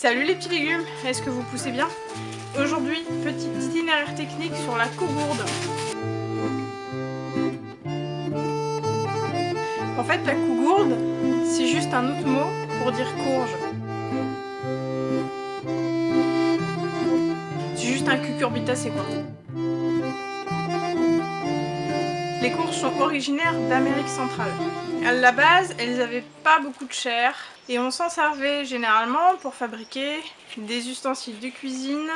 Salut les petits légumes, est-ce que vous poussez bien? Aujourd'hui, petit itinéraire technique sur la cougourde. En fait, la cougourde, c'est juste un autre mot pour dire courge. C'est juste un cucurbitacé quoi. Les courges sont originaires d'Amérique centrale. À la base, elles n'avaient pas beaucoup de chair et on s'en servait généralement pour fabriquer des ustensiles de cuisine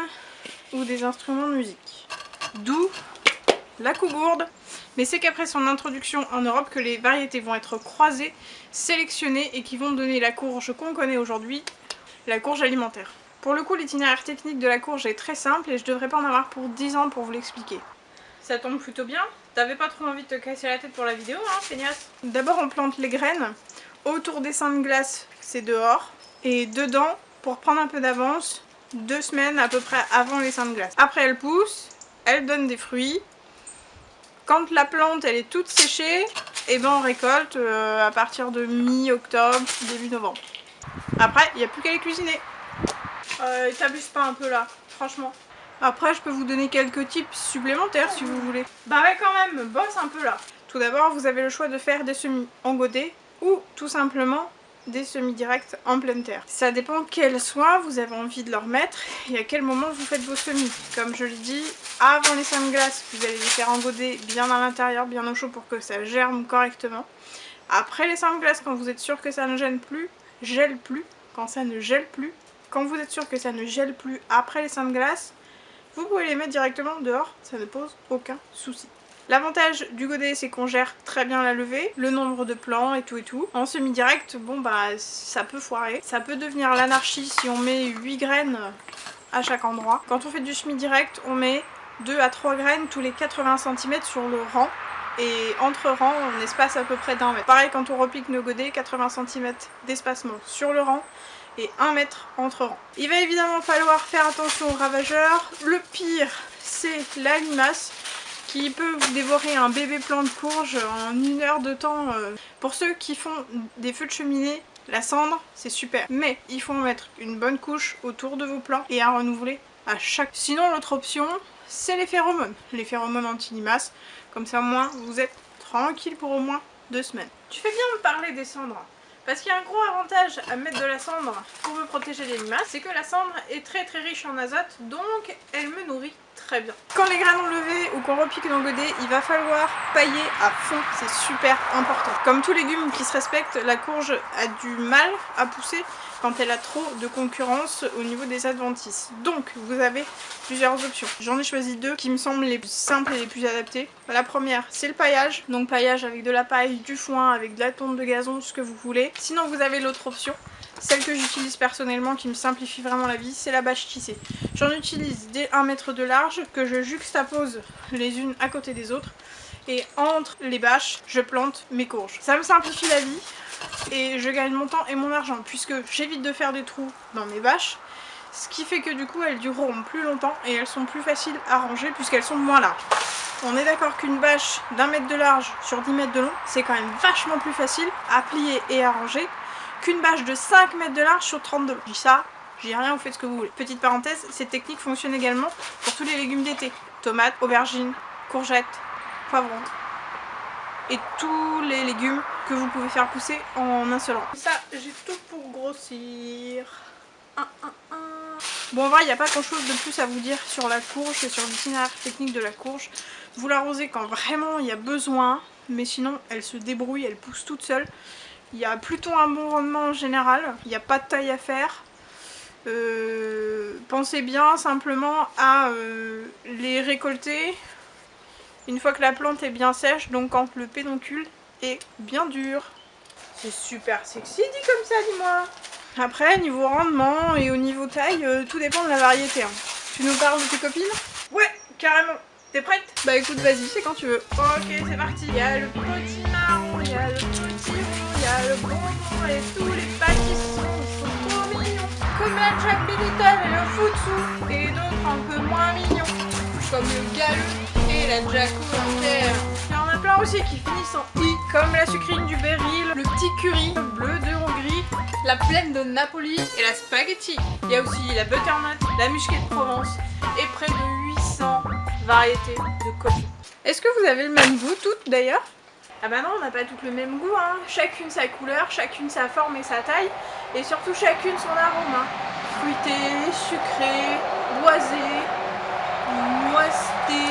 ou des instruments de musique. D'où la cougourde. Mais c'est qu'après son introduction en Europe que les variétés vont être croisées, sélectionnées et qui vont donner la courge qu'on connaît aujourd'hui, la courge alimentaire. Pour le coup, l'itinéraire technique de la courge est très simple et je devrais pas en avoir pour 10 ans pour vous l'expliquer. Ça tombe plutôt bien. T'avais pas trop envie de te casser la tête pour la vidéo, hein, feignasse? D'abord, on plante les graines. Autour des seins de glace, c'est dehors. Et dedans, pour prendre un peu d'avance, 2 semaines à peu près avant les seins de glace. Après, elle pousse, elle donne des fruits. Quand la plante, elle est toute séchée, et ben on récolte à partir de mi-octobre, début novembre. Après, il n'y a plus qu'à les cuisiner. T'abuses pas un peu là, franchement. Après, je peux vous donner quelques tips supplémentaires si vous voulez. Bah ouais, quand même, bosse un peu là. Tout d'abord, vous avez le choix de faire des semis en godet ou tout simplement des semis directs en pleine terre. Ça dépend quel soin vous avez envie de leur mettre et à quel moment vous faites vos semis. Comme je l'ai dit, avant les seins de glace, vous allez les faire en godet bien à l'intérieur, bien au chaud pour que ça germe correctement. Après les seins de glace, quand vous êtes sûr que ça ne gèle plus, quand ça ne gèle plus, quand vous êtes sûr que ça ne gèle plus après les seins de glace, vous pouvez les mettre directement dehors, ça ne pose aucun souci. L'avantage du godet, c'est qu'on gère très bien la levée, le nombre de plants et tout. En semi-direct, bon bah ça peut foirer. Ça peut devenir l'anarchie si on met 8 graines à chaque endroit. Quand on fait du semi-direct, on met 2 à 3 graines tous les 80 cm sur le rang. Et entre rangs, on espace à peu près d'1 mètre. Pareil quand on repique nos godets, 80 cm d'espacement sur le rang et 1 mètre entre rangs. Il va évidemment falloir faire attention aux ravageurs. Le pire, c'est la limace qui peut vous dévorer un bébé plant de courge en 1 heure de temps. Pour ceux qui font des feux de cheminée, la cendre, c'est super. Mais il faut en mettre une bonne couche autour de vos plants et à renouveler à chaque... Sinon, l'autre option, c'est les phéromones. Les phéromones anti-limaces. Comme ça, au moins, vous êtes tranquille pour au moins 2 semaines. Tu fais bien de parler des cendres. Parce qu'il y a un gros avantage à mettre de la cendre pour me protéger des limaces, c'est que la cendre est très riche en azote, donc elle me nourrit très bien. Quand les graines ont levé ou qu'on repique nos godets, il va falloir pailler à fond, c'est super important. Comme tout légume qui se respecte, la courge a du mal à pousser quand elle a trop de concurrence au niveau des adventices. Donc vous avez plusieurs options. J'en ai choisi 2 qui me semblent les plus simples et les plus adaptées. La première, c'est le paillage. Donc paillage avec de la paille, du foin, avec de la tonte de gazon, ce que vous voulez. Sinon vous avez l'autre option, celle que j'utilise personnellement qui me simplifie vraiment la vie, c'est la bâche tissée. J'en utilise des 1 mètre de large que je juxtapose les unes à côté des autres. Et entre les bâches, je plante mes courges. Ça me simplifie la vie. Et je gagne mon temps et mon argent puisque j'évite de faire des trous dans mes bâches, ce qui fait que du coup elles dureront plus longtemps et elles sont plus faciles à ranger puisqu'elles sont moins larges. On est d'accord qu'une bâche d'1 mètre de large sur 10 mètres de long, c'est quand même vachement plus facile à plier et à ranger qu'une bâche de 5 mètres de large sur 30 de long. Je dis ça, je dis rien, vous faites ce que vous voulez. Petite parenthèse, cette technique fonctionne également pour tous les légumes d'été. Tomates, aubergines, courgettes, poivrons. Et tous les légumes que vous pouvez faire pousser en un seul rang. Ça, j'ai tout pour grossir. Bon, en vrai, il n'y a pas grand chose de plus à vous dire sur la courge et sur l'itinéraire technique de la courge. Vous l'arrosez quand vraiment il y a besoin, mais sinon, elle se débrouille, elle pousse toute seule. Il y a plutôt un bon rendement en général, il n'y a pas de taille à faire. Pensez bien simplement à les récolter une fois que la plante est bien sèche, donc quand le pédoncule est bien dur. C'est super sexy dit comme ça, dis-moi. Après, niveau rendement et au niveau taille, tout dépend de la variété. Hein. Tu nous parles de tes copines? Ouais, carrément. T'es prête? Bah écoute, vas-y, c'est quand tu veux. Ok, c'est parti. Il y a le petit marron, il y a le petit rond, il y a le bonbon et tous les pâtissons sont trop mignons. Comme la Jack Benetton et le Foutsu. Et d'autres un peu moins mignons. Comme le galeux et la Jacko en terre. Il y en a plein aussi qui finissent en I comme la sucrine du Beryl, le petit curry, le bleu de Hongrie, la plaine de Napoli et la spaghetti. Il y a aussi la butternut, la musquée de Provence et près de 800 variétés de coffee. Est-ce que vous avez le même goût toutes d'ailleurs? Ah bah non, on n'a pas toutes le même goût, hein. Chacune sa couleur, chacune sa forme et sa taille, et surtout chacune son arôme. Hein. Fruité, sucré, boisé, noiseté.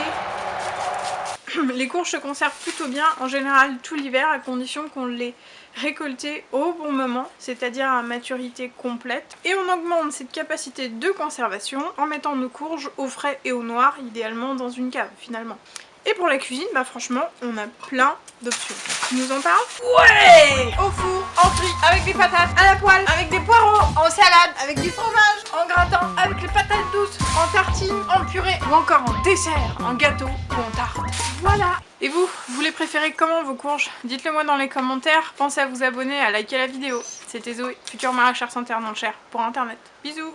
Les courges se conservent plutôt bien, en général tout l'hiver, à condition qu'on les récolte au bon moment, c'est-à-dire à maturité complète. Et on augmente cette capacité de conservation en mettant nos courges au frais et au noir, idéalement dans une cave finalement. Et pour la cuisine, bah franchement, on a plein d'options. Tu nous en parles? Ouais! Au four, en frit, avec des patates, à la poêle, avec des poireaux, en salade, avec du fromage, en gratin, avec les patates douces, en tartine, en purée, ou encore en dessert, en gâteau ou en tarte. Voilà! Et vous les préférez comment vos courges? Dites-le moi dans les commentaires. Pensez à vous abonner, à liker la vidéo. C'était Zoé, future maraîchère sans terre dans le Cher, pour internet. Bisous!